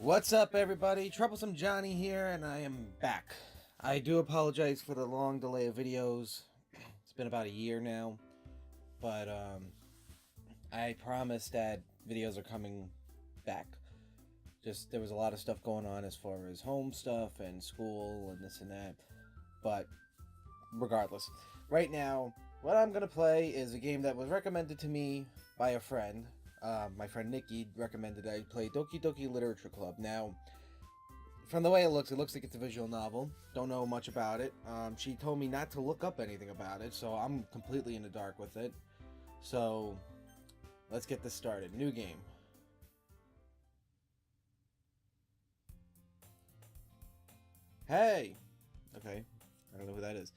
What's up, everybody? Troublesome Johnny here, and I am back. I do apologize for the long delay of videos. It's been about a year now, but I promise that videos are coming back. Just there was a lot of stuff going on as far as home stuff and school and this and that, but regardless, right now what I'm gonna play is a game that was recommended to me by a friend. My friend Nikky recommended I play Doki Doki Literature Club. Now, from the way it looks like it's a visual novel. Don't know much about it. She told me not to look up anything about it, so I'm completely in the dark with it. So, let's get this started. New game. Hey! Okay, I don't know who that is.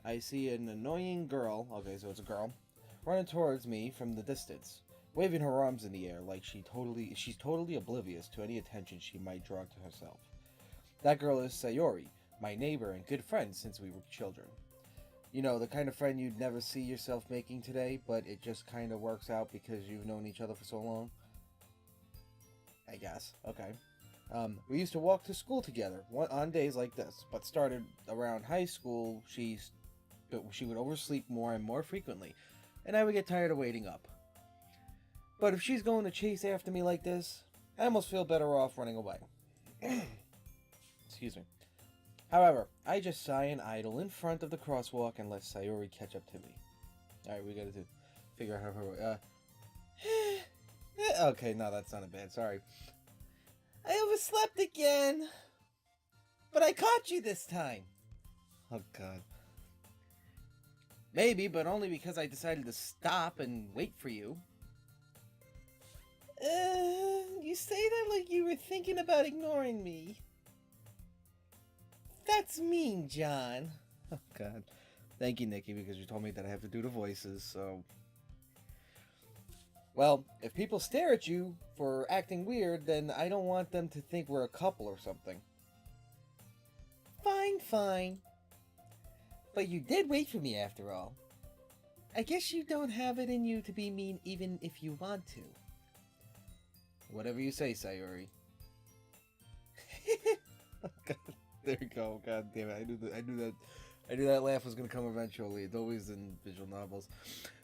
I see an annoying girl, okay, so it's a girl, running towards me from the distance, waving her arms in the air like she's totally oblivious to any attention she might draw to herself. That girl is Sayori, my neighbor and good friend since we were children. You know, the kind of friend you'd never see yourself making today, but it just kind of works out because you've known each other for so long? I guess. Okay. We used to walk to school together on days like this, but started around high school, she would oversleep more and more frequently, and I would get tired of waiting up. But if she's going to chase after me like this, I almost feel better off running away. Excuse me. However, I just sigh and idle in front of the crosswalk and let Sayori catch up to me. Alright, we gotta figure out how her... okay, no, that sounded bad, sorry. I overslept again! But I caught you this time! Oh, God. Maybe, but only because I decided to stop and wait for you. You say that like you were thinking about ignoring me. That's mean, John. Oh, God. Thank you, Nikky, because you told me that I have to do the voices, so... Well, if people stare at you for acting weird, then I don't want them to think we're a couple or something. Fine, fine. But you did wait for me after all. I guess you don't have it in you to be mean even if you want to. Whatever you say, Sayori. Oh, God, there you go. God damn it! I knew that laugh was gonna come eventually. It's always in visual novels.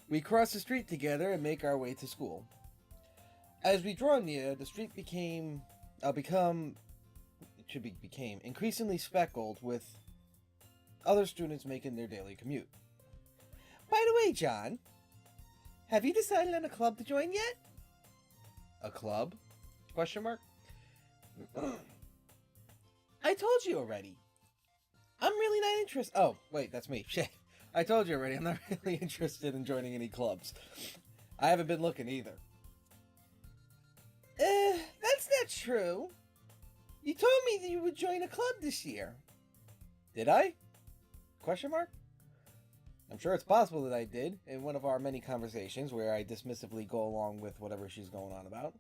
We cross the street together and make our way to school. As we draw near, the street became increasingly speckled with other students making their daily commute. By the way, John, have you decided on a club to join yet? A club? Question mark? I told you already. I'm really not interested. Oh, wait, that's me. Shit. I told you already, I'm not really interested in joining any clubs. I haven't been looking either. That's not true. You told me that you would join a club this year. Did I? Question mark? I'm sure it's possible that I did in one of our many conversations where I dismissively go along with whatever she's going on about.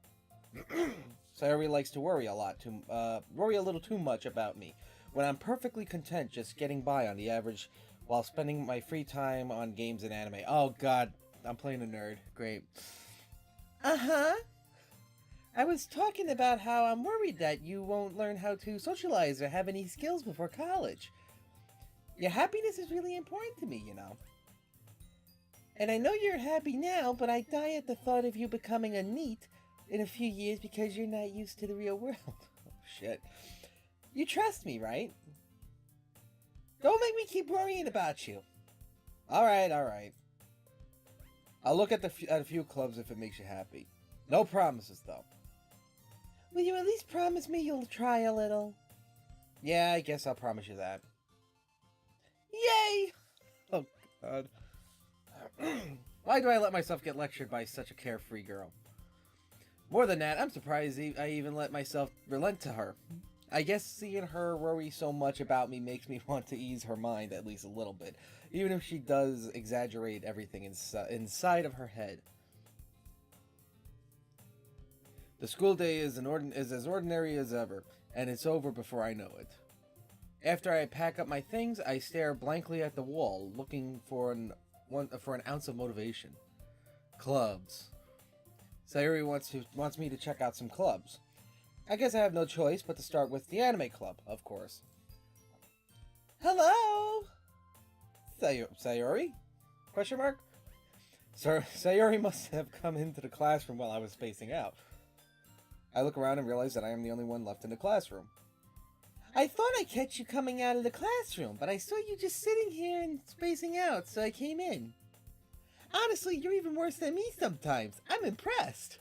Sayori likes to worry a little too much about me, when I'm perfectly content just getting by on the average while spending my free time on games and anime. Oh, God, I'm playing a nerd. Great. Uh-huh. I was talking about how I'm worried that you won't learn how to socialize or have any skills before college. Your happiness is really important to me, you know. And I know you're happy now, but I die at the thought of you becoming a NEET in a few years because you're not used to the real world. Oh, shit. You trust me, right? Don't make me keep worrying about you. Alright, alright. I'll look at a few clubs if it makes you happy. No promises, though. Will you at least promise me you'll try a little? Yeah, I guess I'll promise you that. Yay! Oh, God. Why do I let myself get lectured by such a carefree girl? More than that, I'm surprised I even let myself relent to her. I guess seeing her worry so much about me makes me want to ease her mind at least a little bit, even if she does exaggerate everything inside of her head. The school day is as ordinary as ever, and it's over before I know it. After I pack up my things, I stare blankly at the wall, looking for an ounce of motivation. Clubs. Sayori wants me to check out some clubs. I guess I have no choice but to start with the anime club, of course. Hello? Sayori? Question mark? Sir, Sayori must have come into the classroom while I was spacing out. I look around and realize that I am the only one left in the classroom. I thought I catch you coming out of the classroom, but I saw you just sitting here and spacing out, so I came in. Honestly, you're even worse than me sometimes. I'm impressed.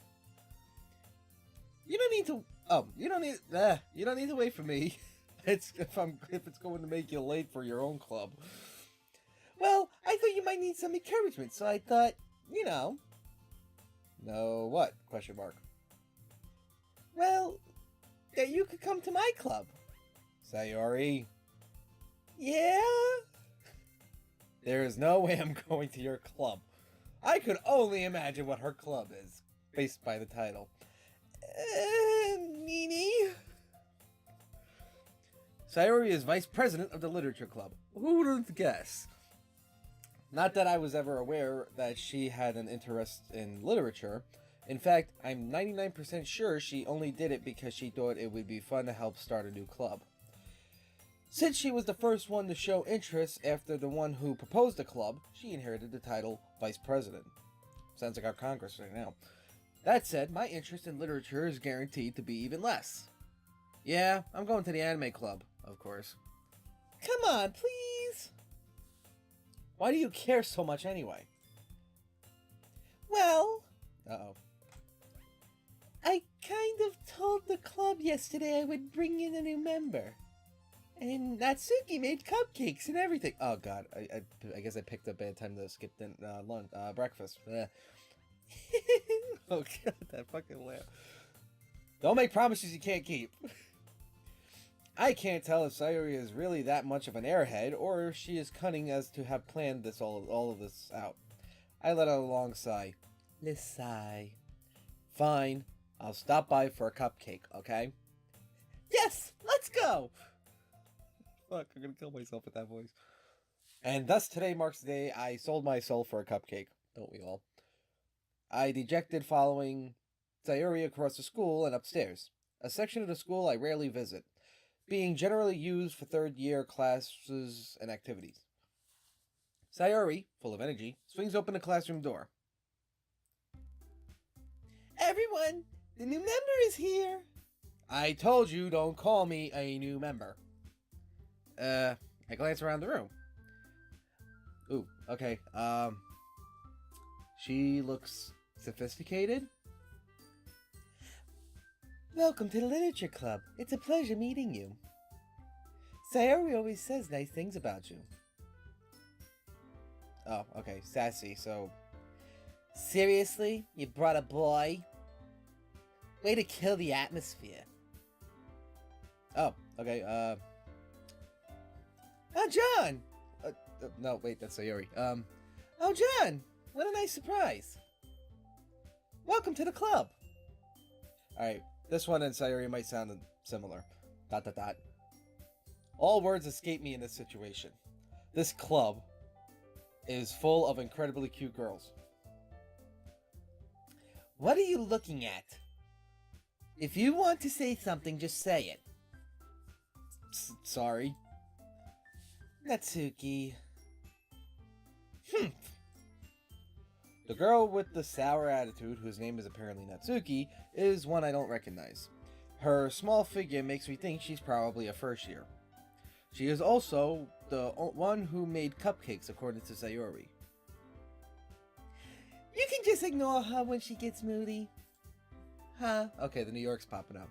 You don't need to. Oh, you don't need to wait for me. If it's going to make you late for your own club. Well, I thought you might need some encouragement, so I thought, you know. No, what? Question mark. Well, that you could come to my club. Sayori. Yeah? There is no way I'm going to your club. I could only imagine what her club is, based by the title. Meanie? Sayori is vice president of the literature club. Who would have guessed? Not that I was ever aware that she had an interest in literature. In fact, I'm 99% sure she only did it because she thought it would be fun to help start a new club. Since she was the first one to show interest after the one who proposed the club, she inherited the title Vice President. Sounds like our Congress right now. That said, my interest in literature is guaranteed to be even less. Yeah, I'm going to the anime club, of course. Come on, please! Why do you care so much anyway? Well... Uh-oh. I kind of told the club yesterday I would bring in a new member. And Natsuki made cupcakes and everything. Oh god, I guess I picked a bad time to skip lunch, breakfast. Oh god, that fucking laugh. Don't make promises you can't keep. I can't tell if Sayori is really that much of an airhead, or if she is cunning as to have planned this all of this out. I let out a long sigh. Let's sigh. Fine, I'll stop by for a cupcake, okay? Yes, let's go! Fuck, I'm gonna kill myself with that voice. And thus today marks the day I sold my soul for a cupcake. Don't we all? I dejected following Sayori across the school and upstairs. A section of the school I rarely visit, being generally used for third-year classes and activities. Sayori, full of energy, swings open the classroom door. Everyone, the new member is here! I told you don't call me a new member. I glance around the room. Ooh, okay, she looks sophisticated. Welcome to the Literature Club. It's a pleasure meeting you. Sayori always says nice things about you. Oh, okay, sassy, so... Seriously? You brought a boy? Way to kill the atmosphere. Oh, okay, Oh, John! No, wait, that's Sayori. Oh, John! What a nice surprise. Welcome to the club. Alright, this one and Sayori might sound similar. ... All words escape me in this situation. This club is full of incredibly cute girls. What are you looking at? If you want to say something, just say it. Sorry. Natsuki. The girl with the sour attitude, whose name is apparently Natsuki, is one I don't recognize. Her small figure makes me think she's probably a first year. She is also the one who made cupcakes, according to Sayori. You can just ignore her when she gets moody. Huh? Okay, the New York's popping up.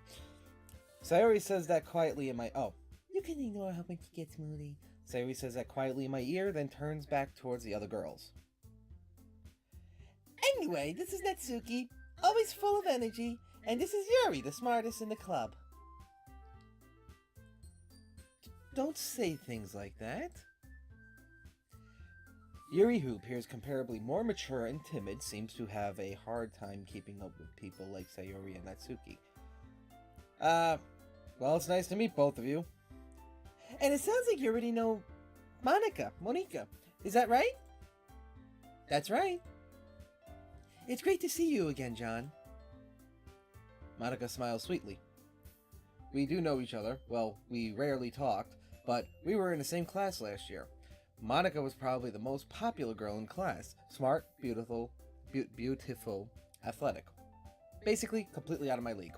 Sayori says that quietly in my... Oh. You can ignore her when she gets moody. Sayori says that quietly in my ear, then turns back towards the other girls. Anyway, this is Natsuki, always full of energy, and this is Yuri, the smartest in the club. Don't say things like that. Yuri, who appears comparably more mature and timid, seems to have a hard time keeping up with people like Sayori and Natsuki. Well, it's nice to meet both of you. And it sounds like you already know Monica. Is that right? That's right. It's great to see you again, John. Monica smiles sweetly. we do know each other. Well, we rarely talked, but we were in the same class last year. Monica was probably the most popular girl in class. Smart, beautiful, athletic. Basically, completely out of my league.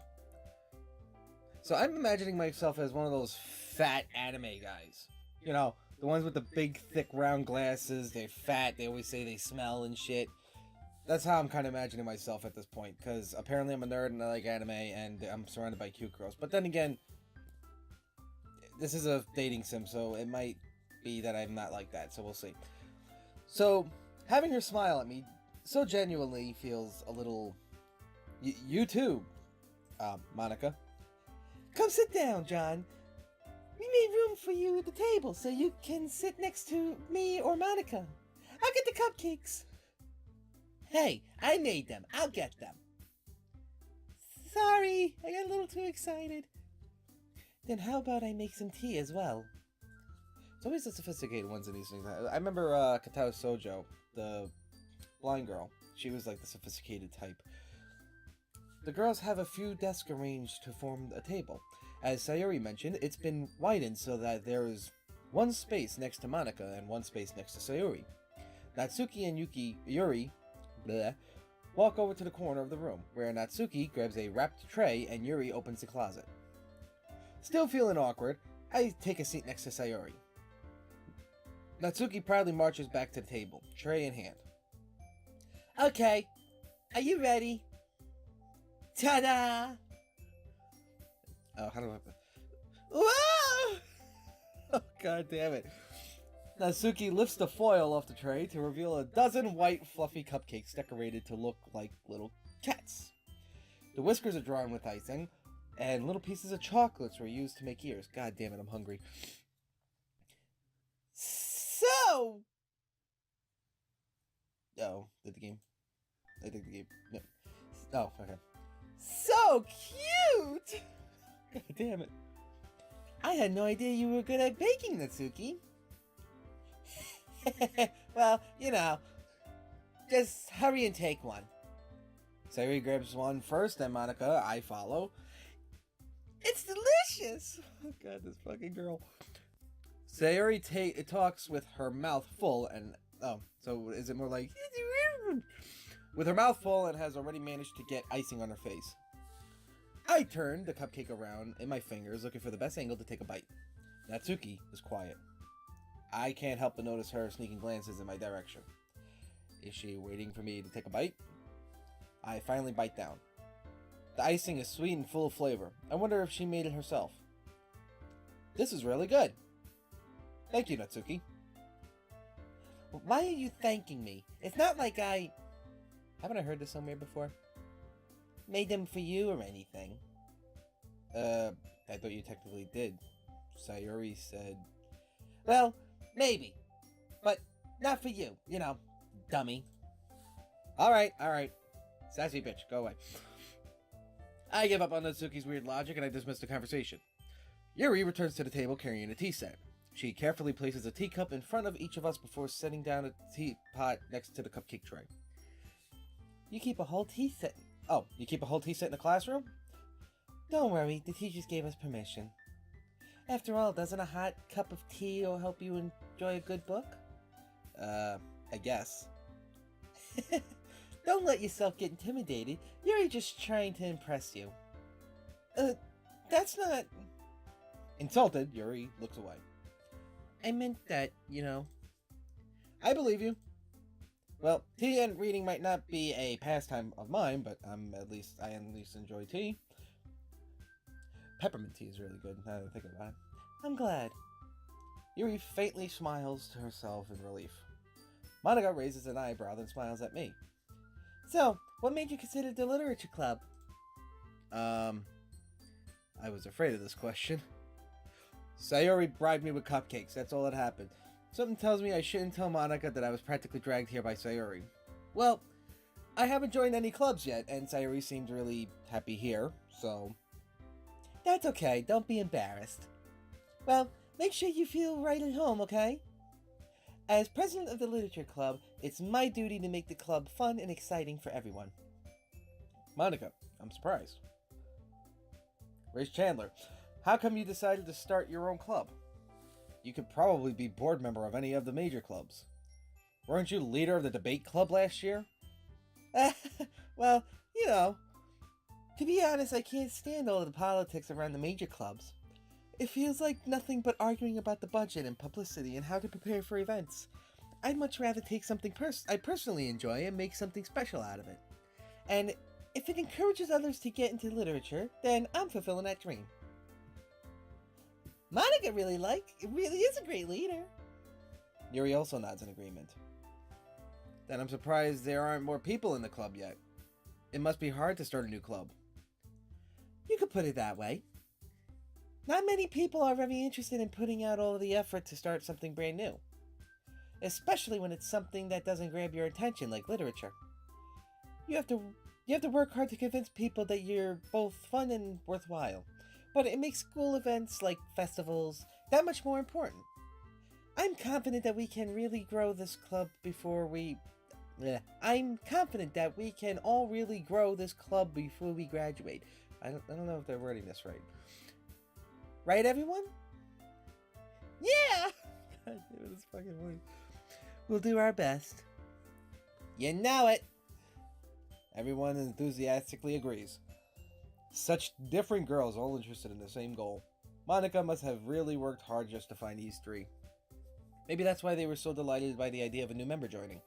So I'm imagining myself as one of those fat anime guys. You know, the ones with the big, thick, round glasses. They're fat. They always say they smell and shit. That's how I'm kind of imagining myself at this point. Because apparently I'm a nerd and I like anime and I'm surrounded by cute girls. But then again, this is a dating sim, so it might be that I'm not like that. So we'll see. So, having her smile at me so genuinely feels a little... You too, Monica. Come sit down, John. We made room for you at the table so you can sit next to me or Monica. I'll get the cupcakes. Hey, I made them. I'll get them. Sorry, I got a little too excited. Then how about I make some tea as well? It's always the sophisticated ones in these things. I remember Katao Sojo, the blind girl. She was like the sophisticated type. The girls have a few desks arranged to form a table. As Sayuri mentioned, it's been widened so that there is one space next to Monica and one space next to Sayuri. Natsuki and Yuri walk over to the corner of the room, where Natsuki grabs a wrapped tray and Yuri opens the closet. Still feeling awkward, I take a seat next to Sayuri. Natsuki proudly marches back to the table, tray in hand. Okay, are you ready? Ta-da! Oh, how do I... Whoa! Oh, god damn it. Natsuki lifts the foil off the tray to reveal a dozen white, fluffy cupcakes decorated to look like little cats. The whiskers are drawn with icing, and little pieces of chocolates were used to make ears. God damn it, I'm hungry. So... Oh, did the game? I think the game... No. Oh, okay. So cute! God damn it. I had no idea you were good at baking, Natsuki. Well, you know, just hurry and take one. Sayuri grabs one first, then Monica, I follow. It's delicious! Oh god, this fucking girl. Sayuri talks with her mouth full and... Oh, so is it more like... With her mouth full and has already managed to get icing on her face. I turn the cupcake around in my fingers, looking for the best angle to take a bite. Natsuki is quiet. I can't help but notice her sneaking glances in my direction. Is she waiting for me to take a bite? I finally bite down. The icing is sweet and full of flavor. I wonder if she made it herself. This is really good. Thank you, Natsuki. Why are you thanking me? It's not like I... Haven't I heard this somewhere before? Made them for you or anything? I thought you technically did. Sayuri said... Well, maybe. But not for you, you know, dummy. Alright. Sassy bitch, go away. I give up on Natsuki's weird logic and I dismiss the conversation. Yuri returns to the table carrying a tea set. She carefully places a teacup in front of each of us before setting down a teapot next to the cupcake tray. You keep a whole tea set... Oh, you keep a whole tea set in the classroom? Don't worry, the teachers gave us permission. After all, doesn't a hot cup of tea help you enjoy a good book? I guess. Don't let yourself get intimidated. You're just trying to impress you. That's not... Insulted, Yuri looks away. I meant that, you know. I believe you. Well, tea and reading might not be a pastime of mine, but I at least enjoy tea. Peppermint tea is really good, now that I think about it. I'm glad. Yuri faintly smiles to herself in relief. Monica raises an eyebrow, then smiles at me. So, what made you consider the literature club? I was afraid of this question. Sayuri bribed me with cupcakes, that's all that happened. Something tells me I shouldn't tell Monica that I was practically dragged here by Sayuri. Well, I haven't joined any clubs yet, and Sayuri seemed really happy here, so... That's okay, don't be embarrassed. Well, make sure you feel right at home, okay? As president of the literature club, it's my duty to make the club fun and exciting for everyone. Monica, I'm surprised. Where's Chandler? How come you decided to start your own club? You could probably be board member of any of the major clubs. Weren't you leader of the debate club last year? Well, you know, to be honest, I can't stand all of the politics around the major clubs. It feels like nothing but arguing about the budget and publicity and how to prepare for events. I'd much rather take something I personally enjoy and make something special out of it. And if it encourages others to get into literature, then I'm fulfilling that dream. Monica really is a great leader. Yuri also nods in agreement. Then I'm surprised there aren't more people in the club yet. It must be hard to start a new club. You could put it that way. Not many people are very interested in putting out all of the effort to start something brand new. Especially when it's something that doesn't grab your attention, like literature. You have to work hard to convince people that you're both fun and worthwhile. But it makes school events like festivals that much more important. I'm confident that we can really grow this club I'm confident that we can all really grow this club before we graduate. I don't know if they're wording this right. Right, everyone? Yeah! God damn it, this fucking voice. We'll do our best. You know it! Everyone enthusiastically agrees. Such different girls all interested in the same goal. Monica must have really worked hard just to find these three. Maybe that's why they were so delighted by the idea of a new member joining.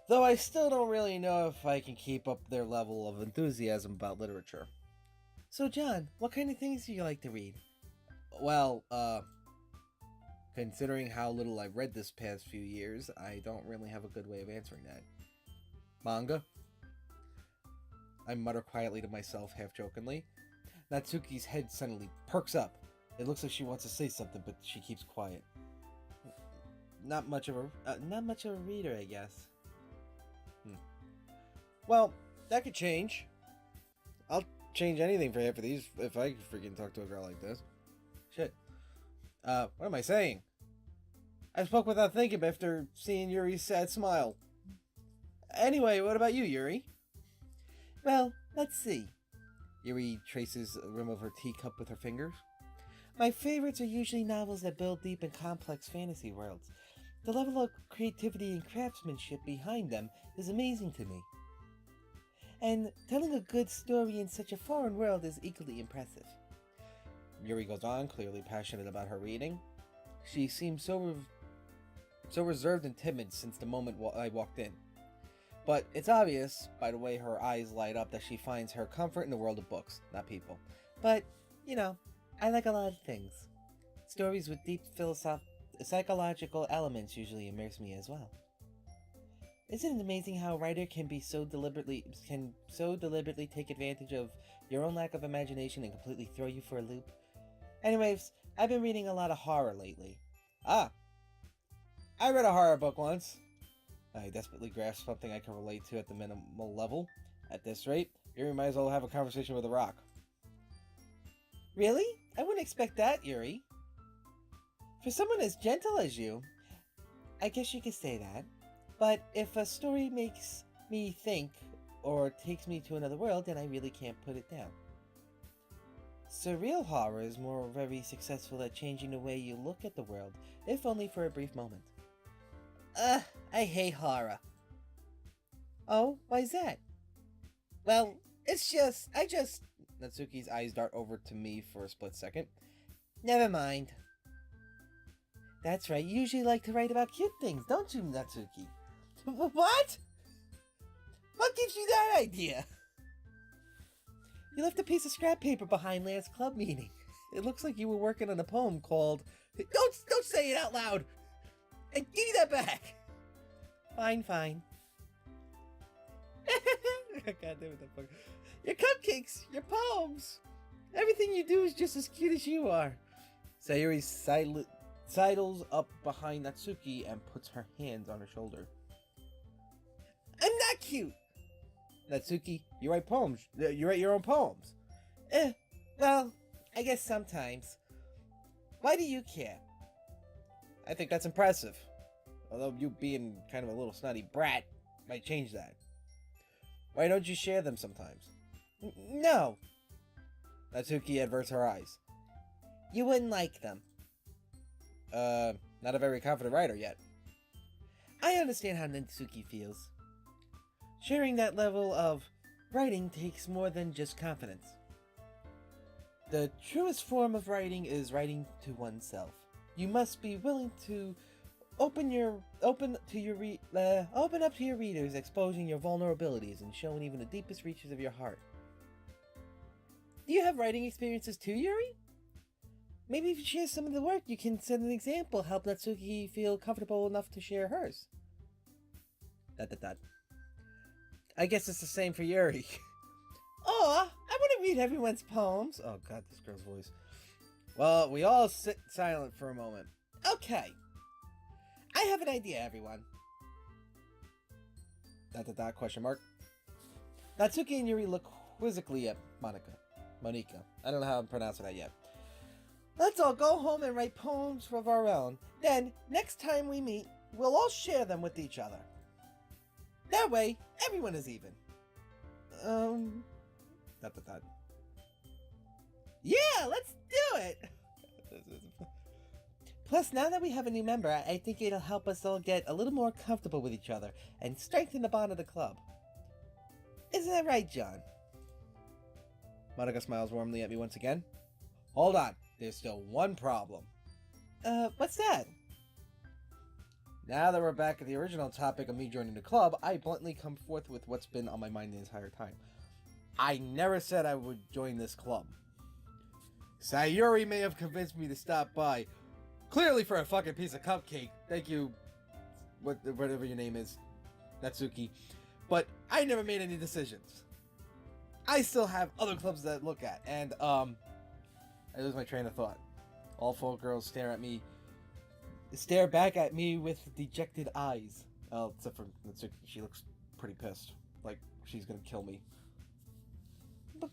Though I still don't really know if I can keep up their level of enthusiasm about literature. So John, what kind of things do you like to read? Well, considering how little I've read this past few years, I don't really have a good way of answering that. Manga? I mutter quietly to myself, half-jokingly. Natsuki's head suddenly perks up. It looks like she wants to say something, but she keeps quiet. Not much of a reader, I guess. Well, that could change. I'll change anything for half of these if I freaking talk to a girl like this. Shit. What am I saying? I spoke without thinking after seeing Yuri's sad smile. Anyway, what about you, Yuri? Well, let's see. Yuri traces the rim of her teacup with her fingers. My favorites are usually novels that build deep and complex fantasy worlds. The level of creativity and craftsmanship behind them is amazing to me. And telling a good story in such a foreign world is equally impressive. Yuri goes on, clearly passionate about her reading. She seems so reserved and timid since the moment I walked in. But it's obvious, by the way her eyes light up, that she finds her comfort in the world of books, not people. But, you know, I like a lot of things. Stories with deep psychological elements usually immerse me as well. Isn't it amazing how a writer can so deliberately take advantage of your own lack of imagination and completely throw you for a loop? Anyways, I've been reading a lot of horror lately. Ah, I read a horror book once. I desperately grasp something I can relate to at the minimal level. At this rate, Yuri might as well have a conversation with a rock. Really? I wouldn't expect that, Yuri. For someone as gentle as you, I guess you could say that. But if a story makes me think or takes me to another world, then I really can't put it down. Surreal horror is more very successful at changing the way you look at the world, if only for a brief moment. I hate horror. Oh, why's that? Well, Natsuki's eyes dart over to me for a split second. Never mind. That's right, you usually like to write about cute things, don't you, Natsuki? What? What gives you that idea? You left a piece of scrap paper behind last club meeting. It looks like you were working on a poem called... Don't say it out loud! And give me that back! Fine. God damn it, that fuck. Your cupcakes, your poems, everything you do is just as cute as you are. Sayuri sidles up behind Natsuki and puts her hands on her shoulder. I'm not cute! Natsuki, you write poems. You write your own poems. Well, I guess sometimes. Why do you care? I think that's impressive. Although you being kind of a little snotty brat might change that. Why don't you share them sometimes? No. Natsuki averts her eyes. You wouldn't like them. Not a very confident writer yet. I understand how Natsuki feels. Sharing that level of writing takes more than just confidence. The truest form of writing is writing to oneself. You must be willing to open up to your readers, exposing your vulnerabilities and showing even the deepest reaches of your heart. Do you have writing experiences too, Yuri? Maybe if you share some of the work, you can set an example, help Natsuki feel comfortable enough to share hers. ... I guess it's the same for Yuri. Aw, I want to read everyone's poems. Oh god, this girl's voice. Well, we all sit silent for a moment. Okay. I have an idea, everyone. ... Question mark. Natsuki and Yuri look Quizzically at Monica. I don't know how I'm pronouncing that yet. Let's all go home and write poems of our own. Then, next time we meet, we'll all share them with each other. That way, everyone is even. Yeah, let's do it! Plus, now that we have a new member, I think it'll help us all get a little more comfortable with each other and strengthen the bond of the club. Isn't that right, John? Monica smiles warmly at me once again. Hold on, there's still one problem. What's that? Now that we're back at the original topic of me joining the club, I bluntly come forth with what's been on my mind the entire time. I never said I would join this club. Sayuri may have convinced me to stop by, clearly for a fucking piece of cupcake. Thank you, whatever your name is, Natsuki. But I never made any decisions. I still have other clubs that I look at, and I lose my train of thought. All four girls stare back at me with dejected eyes. Oh, except for Natsuki, she looks pretty pissed, like she's gonna kill me.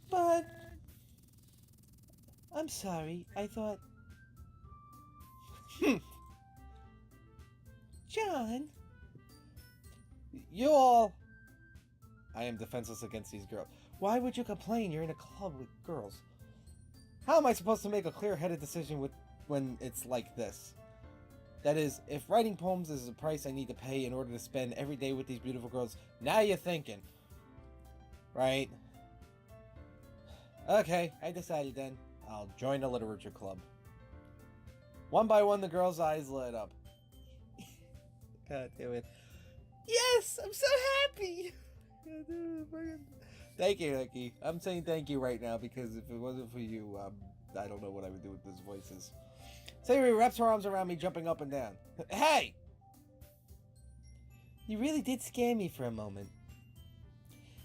But I'm sorry, I thought... John? You all... I am defenseless against these girls. Why would you complain? You're in a club with girls. How am I supposed to make a clear-headed decision when it's like this? That is, if writing poems is the price I need to pay in order to spend every day with these beautiful girls, now you're thinking. Right? Okay, I decided then. I'll join the literature club. One by one, the girls' eyes lit up. God damn it. Yes, I'm so happy! Thank you, Nikky. I'm saying thank you right now because if it wasn't for you, I don't know what I would do with these voices. Sayuri wraps her arms around me, jumping up and down. Hey! You really did scare me for a moment.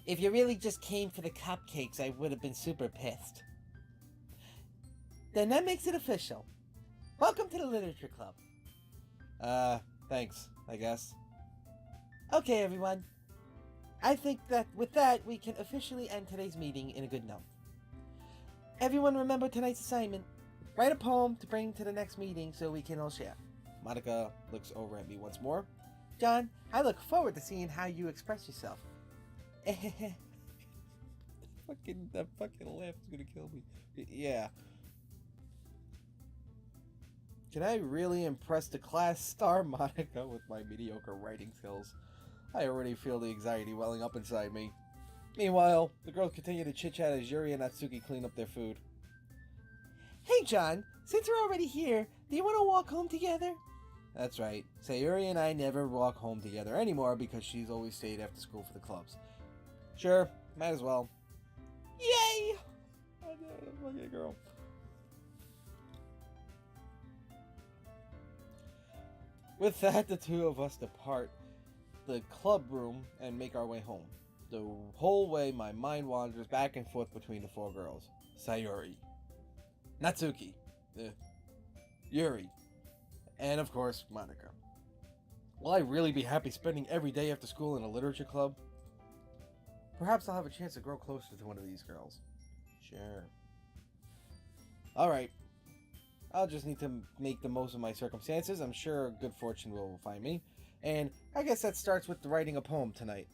If you really just came for the cupcakes, I would have been super pissed. Then that makes it official. Welcome to the Literature Club. Thanks, I guess. Okay, everyone. I think that with that, we can officially end today's meeting in a good note. Everyone remember tonight's assignment. Write a poem to bring to the next meeting so we can all share. Monica looks over at me once more. John, I look forward to seeing how you express yourself. That fucking laugh is gonna kill me. Yeah. Can I really impress the class star Monica with my mediocre writing skills? I already feel the anxiety welling up inside me. Meanwhile, the girls continue to chit-chat as Yuri and Natsuki clean up their food. Hey John, since we're already here, do you want to walk home together? That's right. Sayuri and I never walk home together anymore because she's always stayed after school for the clubs. Sure, might as well. Yay! Okay, girl. With that, the two of us depart the club room and make our way home. The whole way, my mind wanders back and forth between the four girls. Sayuri, Natsuki, Yuri, and of course, Monica. Will I really be happy spending every day after school in a literature club? Perhaps I'll have a chance to grow closer to one of these girls. Sure. Alright. I'll just need to make the most of my circumstances. I'm sure good fortune will find me. And I guess that starts with writing a poem tonight.